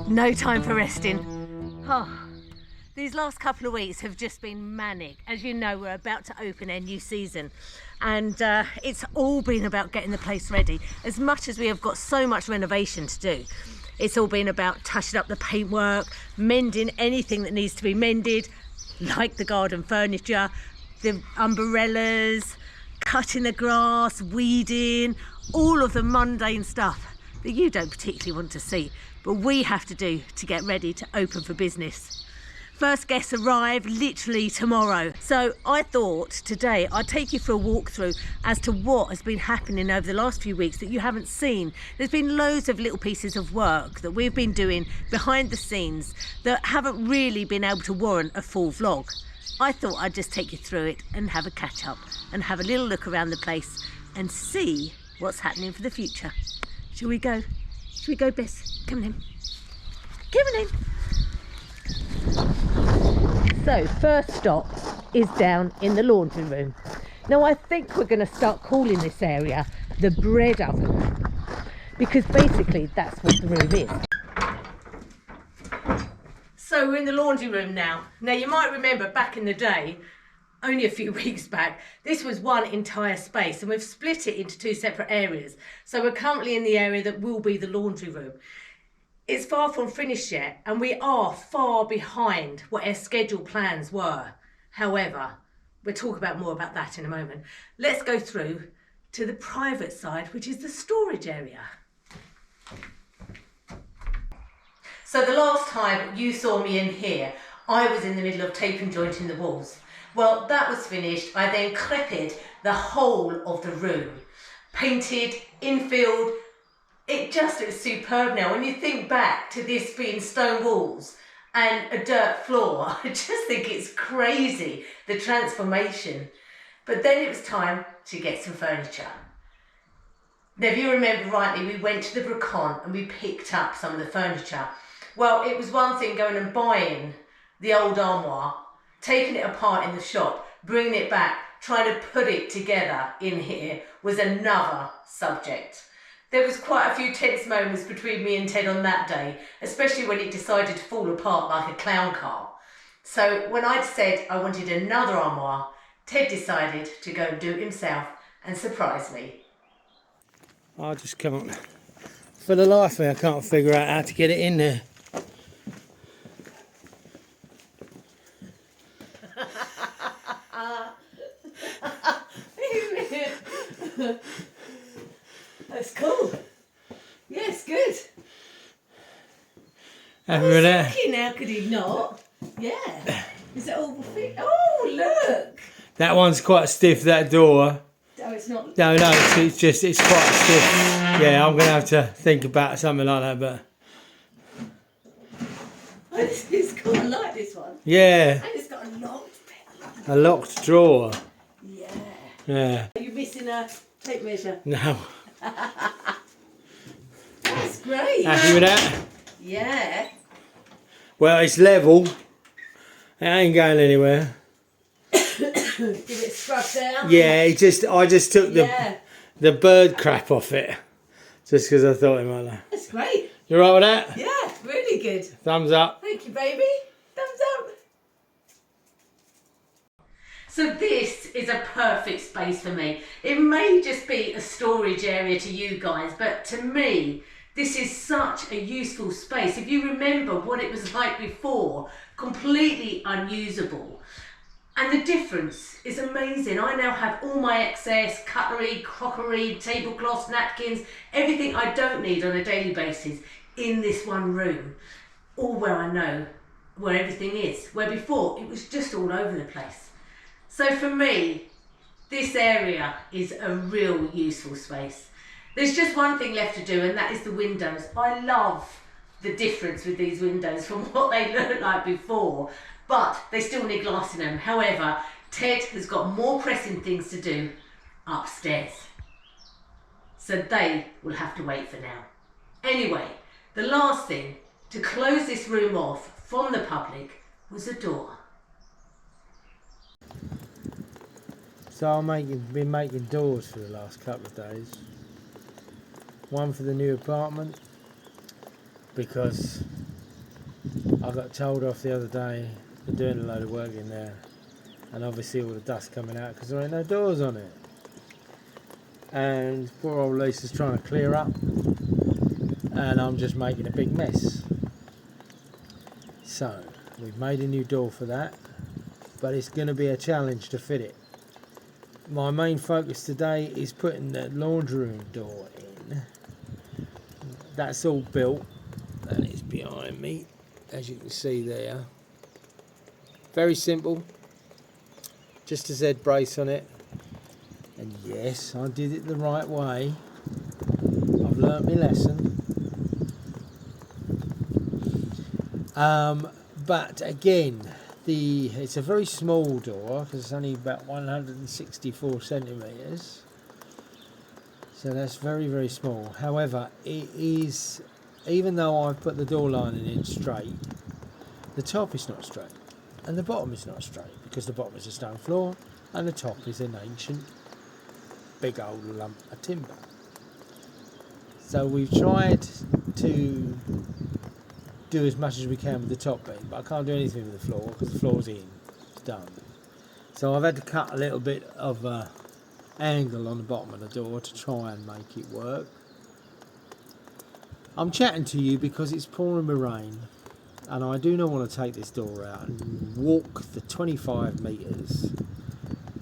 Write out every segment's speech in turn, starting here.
No time for resting. Oh, these last couple of weeks have just been manic. As you know, we're about to open our new season, and it's all been about getting the place ready. As much as we have got so much renovation to do, it's all been about touching up the paintwork, mending anything that needs to be mended, like the garden furniture, the umbrellas, cutting the grass, weeding, all of the mundane stuff that you don't particularly want to see, but we have to do to get ready to open for business. First guests arrive literally tomorrow. So I thought today I'd take you for a walkthrough as to what has been happening over the last few weeks that you haven't seen. There's been loads of little pieces of work that we've been doing behind the scenes that haven't really been able to warrant a full vlog. I thought I'd just take you through it and have a catch up and have a little look around the place and see what's happening for the future. Shall we go? Shall we go, Bess? Come on in. Come on in. So, first stop is down in the laundry room. Now, I think we're going to start calling this area the bread oven, because basically that's what the room is. So we're in the laundry room now. Now, you might remember back in the day, only a few weeks back, this was one entire space, and we've split it into two separate areas. So we're currently in the area that will be the laundry room. It's far from finished yet, and we are far behind what our scheduled plans were. However, we'll talk about more about that in a moment. Let's go through to the private side, which is the storage area. So the last time you saw me in here, I was in the middle of tape and jointing the walls. Well, that was finished. I then creped the whole of the room. Painted, infilled. It was superb now. When you think back to this being stone walls and a dirt floor, I just think it's crazy, the transformation. But then it was time to get some furniture. Now, if you remember rightly, we went to the Bricon and we picked up some of the furniture. Well, it was one thing going and buying the old armoire, taking it apart in the shop, bringing it back, trying to put it together in here was another subject. There was quite a few tense moments between me and Ted on that day, especially when it decided to fall apart like a clown car. So when I'd said I wanted another armoire, Ted decided to go and do it himself and surprise me. I just can't, for the life of me, I can't figure out how to get it in there. That's cool. Yes, good. Happy with that? Now, could he not? Yeah. Is it all fit? Oh, look. That one's quite stiff, that door. Oh, it's not. No, it's quite stiff. Yeah, I'm going to have to think about something like that, but... Oh, this is cool. I like this one. Yeah. And it's got a locked bit. A locked drawer. Yeah. Yeah. Are you missing a tape measure? No. That's great. Happy with that? Yeah. Well, it's level. It ain't going anywhere. Give it scrub down. Yeah, I just took the bird crap off it. Just because I thought it might like. That's great. You alright with that? Yeah, really good. Thumbs up. Thank you, baby. Thumbs up. So this is a perfect space for me. It may just be a storage area to you guys, but to me, this is such a useful space. If you remember what it was like before, completely unusable. And the difference is amazing. I now have all my excess cutlery, crockery, tablecloths, napkins, everything I don't need on a daily basis in this one room. All where I know where everything is. Where before, it was just all over the place. So for me, this area is a real useful space. There's just one thing left to do, and that is the windows. I love the difference with these windows from what they looked like before, but they still need glass in them. However, Ted has got more pressing things to do upstairs. So they will have to wait for now. Anyway, the last thing to close this room off from the public was a door. So I've been making doors for the last couple of days. One for the new apartment, because I got told off the other day for doing a load of work in there, and obviously all the dust coming out because there ain't no doors on it. And poor old Lisa's trying to clear up, and I'm just making a big mess. So we've made a new door for that, but it's going to be a challenge to fit it. My main focus today is putting the laundry room door in. That's all built and it's behind me, as you can see there. Very simple, just a Z brace on it, and yes, I did it the right way. I've learnt my lesson. But again, it's a very small door because it's only about 164 centimetres, so that's very, very small. However, it is, even though I've put the door lining in straight, the top is not straight and the bottom is not straight, because the bottom is a stone floor and the top is an ancient big old lump of timber. So we've tried to do as much as we can with the top beam, but I can't do anything with the floor because the floor's in, it's done. So I've had to cut a little bit of angle on the bottom of the door to try and make it work. I'm chatting to you because it's pouring with rain, and I do not want to take this door out and walk the 25 metres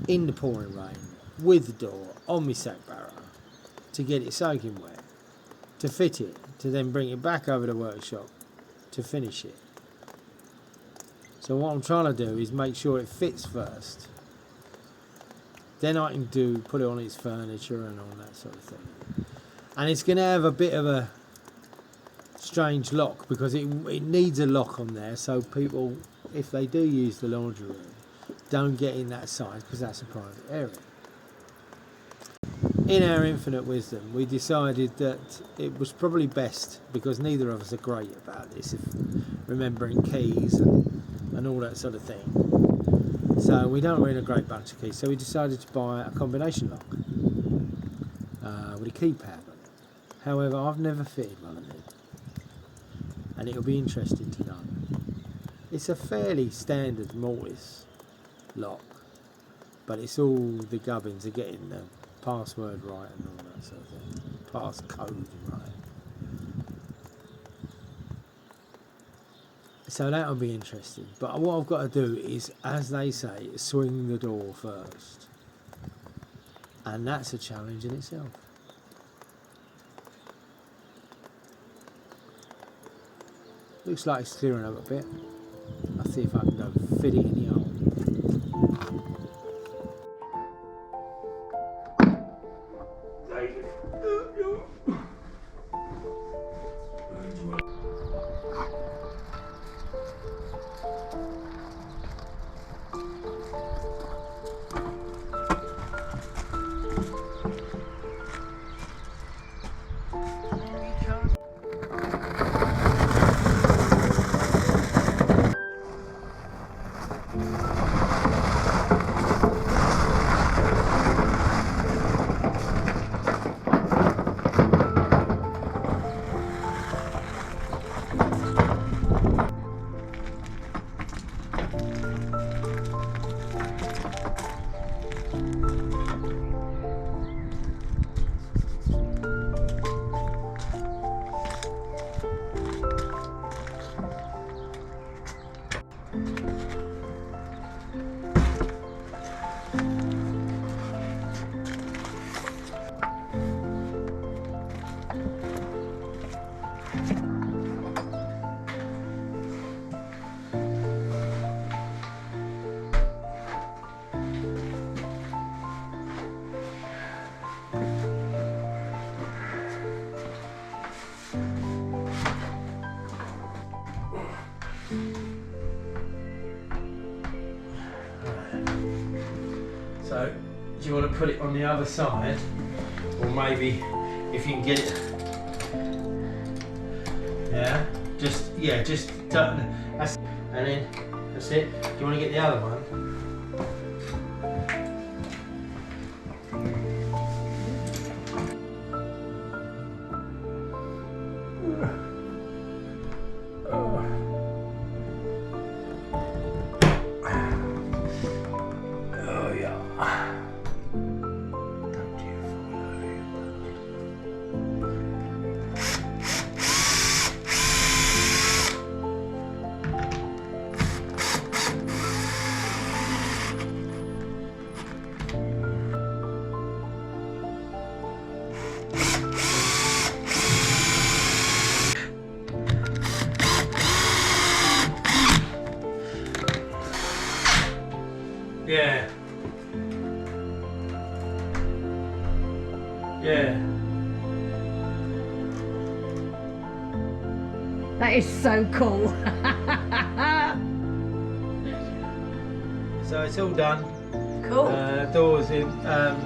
in the pouring rain with the door on my sack barrow to get it soaking wet, to fit it, to then bring it back over the workshop to finish it. So what I'm trying to do is make sure it fits first, then I can put it on its furniture and all that sort of thing. And it's going to have a bit of a strange lock because it needs a lock on there, so people, if they do use the laundry room, don't get in that side because that's a private area. In our infinite wisdom, we decided that it was probably best, because neither of us are great about this, if remembering keys and all that sort of thing. So we don't own a great bunch of keys, so we decided to buy a combination lock with a keypad on it. However, I've never fitted one of them, and it'll be interesting to know. It's a fairly standard mortise lock, but it's all the gubbins of getting the password right and all that sort of thing, passcode right. So that'll be interesting. But what I've got to do is, as they say, swing the door first, and that's a challenge in itself. Looks like it's clearing up a bit. I'll see if I can go fit it in the hole. So, do you want to put it on the other side, or maybe if you can get it? Yeah, just that's, and then that's it. Do you want to get the other one? Oh yeah. Don't you Yeah. Yeah. That is so cool. So it's all done. Cool. Doors in.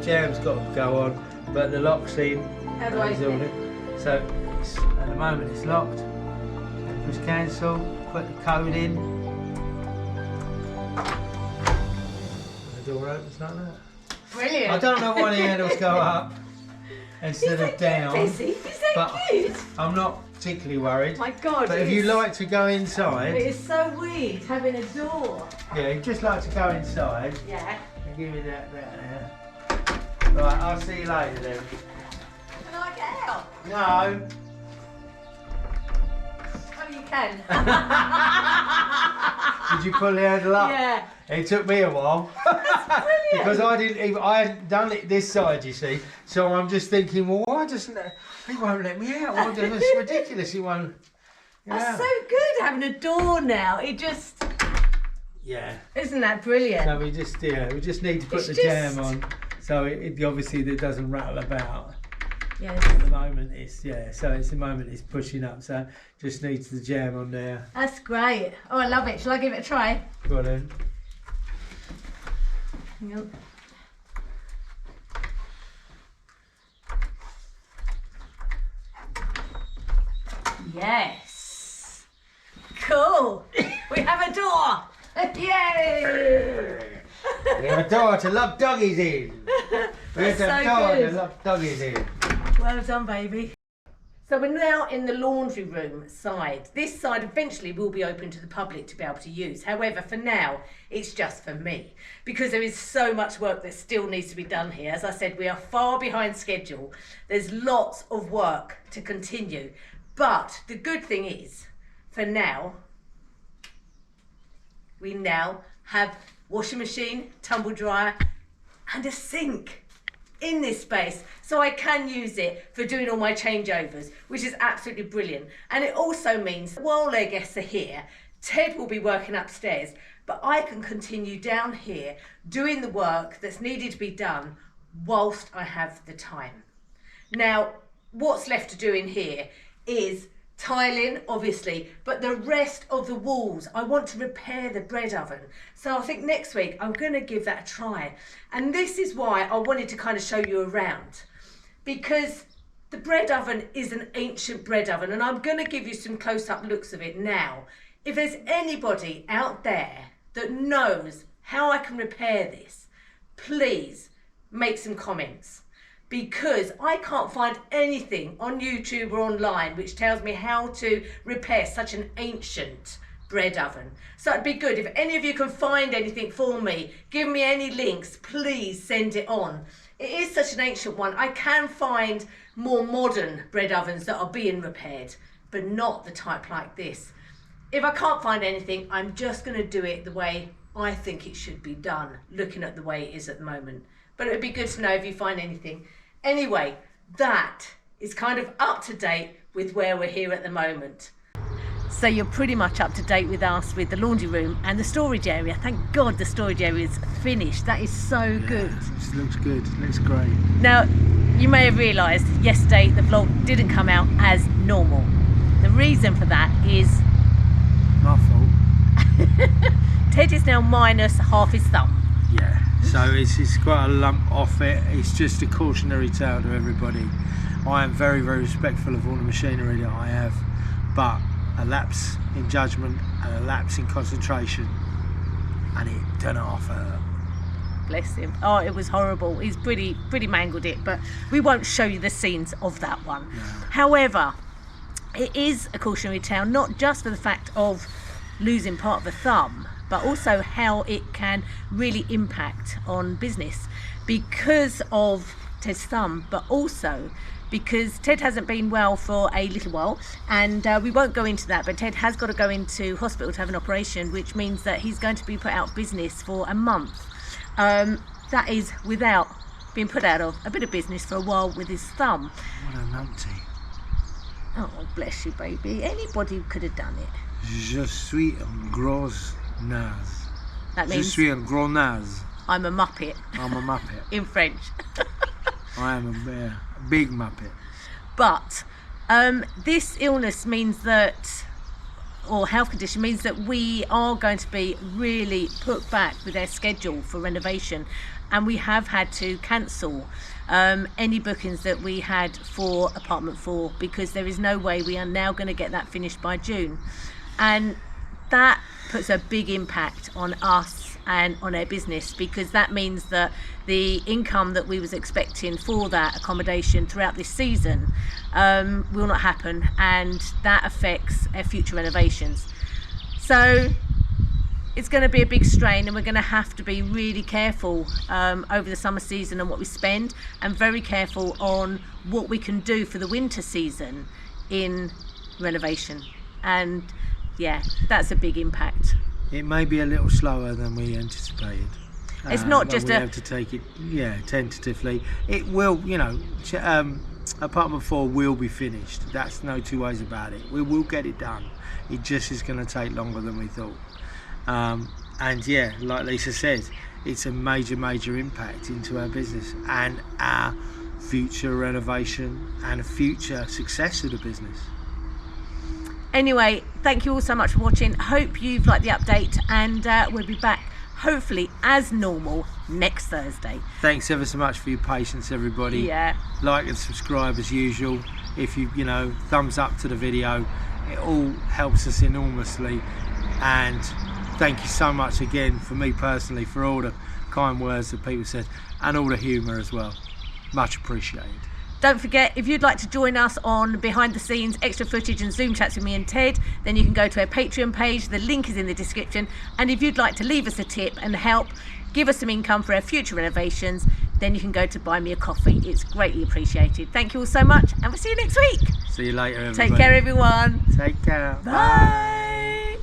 Jam's got to go on, but the lock's in. How do I It's all open it? in. So at the moment it's locked. So push cancel. Put the code in. The door opens like that. Brilliant. I don't know why the handles go up instead of down. Is that But cute? I'm not particularly worried. My God. But if you like to go inside, It is so weird having a door. yeah, you just like to go inside. Yeah. And give me that there. Right, I'll see you later then. Can I get out? No. Oh, you can. Did you pull the handle up? Yeah. It took me a while. Because I hadn't done it this side, you see. So I'm just thinking, well, why doesn't it? He won't let me out. Well, it's ridiculous. He won't. That's so good having a door now. It just, Yeah. isn't that brilliant? So we just need to put It's the just- jam on, so it obviously it doesn't rattle about. Yes. At the moment it's the moment it's pushing up, so just needs the jam on there. That's great. Oh, I love it. Shall I give it a try? Go on then. Hang on. Yes. Cool. We have a door. Yay. We have a door to lock doggies in. We have That's a so door good. to lock doggies in. Well done, baby. So we're now in the laundry room side. This side eventually will be open to the public to be able to use. However, for now, it's just for me because there is so much work that still needs to be done here. As I said, we are far behind schedule. There's lots of work to continue. But the good thing is, for now, we now have washing machine, tumble dryer, and a sink in this space, so I can use it for doing all my changeovers, which is absolutely brilliant. And it also means while their guests are here, Ted will be working upstairs, but I can continue down here doing the work that's needed to be done whilst I have the time. Now, what's left to do in here is tiling, obviously, but the rest of the walls, I want to repair the bread oven. So I think next week I'm going to give that a try. And this is why I wanted to kind of show you around, because the bread oven is an ancient bread oven, and I'm going to give you some close-up looks of it now. If there's anybody out there that knows how I can repair this, please make some comments. Because I can't find anything on YouTube or online which tells me how to repair such an ancient bread oven. So it'd be good if any of you can find anything for me, give me any links, please send it on. It is such an ancient one. I can find more modern bread ovens that are being repaired, but not the type like this. If I can't find anything, I'm just going to do it the way I think it should be done, looking at the way it is at the moment. But it would be good to know if you find anything. Anyway, that is kind of up to date with where we're here at the moment. So you're pretty much up to date with us with the laundry room and the storage area. Thank God the storage area is finished. That is so good. It looks good. It looks great. Now, you may have realised yesterday the vlog didn't come out as normal. The reason for that is My fault. Ted is now minus half his thumb. Yeah. So it's quite a lump off it. It's just a cautionary tale to everybody. I am very, very respectful of all the machinery that I have, but a lapse in judgment and a lapse in concentration, and it done off her. Bless him. Oh, it was horrible. He's pretty mangled it, but we won't show you the scenes of that one. No. However, it is a cautionary tale, not just for the fact of losing part of a thumb, but also how it can really impact on business because of Ted's thumb, but also because Ted hasn't been well for a little while, and we won't go into that, but Ted has got to go into hospital to have an operation, which means that he's going to be put out of business for a month. That is without being put out of a bit of business for a while with his thumb. What a numpty. Oh, bless you, baby. Anybody could have done it. Je suis un gros naze. That Je means suis un gros naze. I'm a muppet I'm a muppet. in French. I am a big muppet. But this illness means that, or health condition means that we are going to be really put back with our schedule for renovation, and we have had to cancel any bookings that we had for apartment 4 because there is no way we are now going to get that finished by June, and that puts a big impact on us and on our business, because that means that the income that we was expecting for that accommodation throughout this season will not happen, and that affects our future renovations. So it's going to be a big strain, and we're going to have to be really careful over the summer season on what we spend, and very careful on what we can do for the winter season in renovation. And yeah, that's a big impact. It may be a little slower than we anticipated. It's not but just we a... have to take it, tentatively. It will, apartment 4 will be finished. That's no two ways about it. We will get it done. It just is going to take longer than we thought. And yeah, like Lisa said, it's a major impact into our business and our future renovation and future success of the business. Anyway, thank you all so much for watching. Hope you've liked the update, and we'll be back hopefully as normal next Thursday. Thanks ever so much for your patience, everybody. Yeah. Like and subscribe as usual. If you thumbs up to the video, it all helps us enormously. And thank you so much again, for me personally, for all the kind words that people said, and all the humour as well. Much appreciated. Don't forget, if you'd like to join us on behind the scenes, extra footage and Zoom chats with me and Ted, then you can go to our Patreon page. The link is in the description. And if you'd like to leave us a tip and help give us some income for our future renovations, then you can go to Buy Me a Coffee. It's greatly appreciated. Thank you all so much, and we'll see you next week. See you later, everybody. Take care, everyone. Take care. Bye.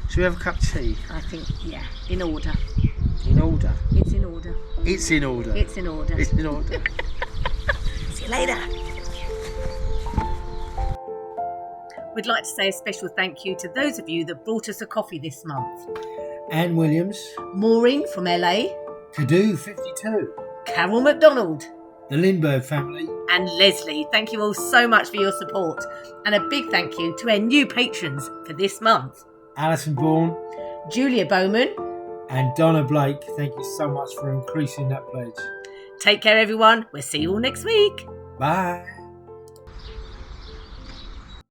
Should we have a cup of tea? I think, yeah, in order. In order? It's in order. It's in order. It's in order. It's in order. See you later. We'd like to say a special thank you to those of you that bought us a coffee this month. Anne Williams. Maureen from LA. Kadu 52. Carol McDonald. The Lindbergh family. And Leslie. Thank you all so much for your support. And a big thank you to our new patrons for this month. Alison Bourne. Julia Bowman. And Donna Blake. Thank you so much for increasing that pledge. Take care, everyone. We'll see you all next week. Bye.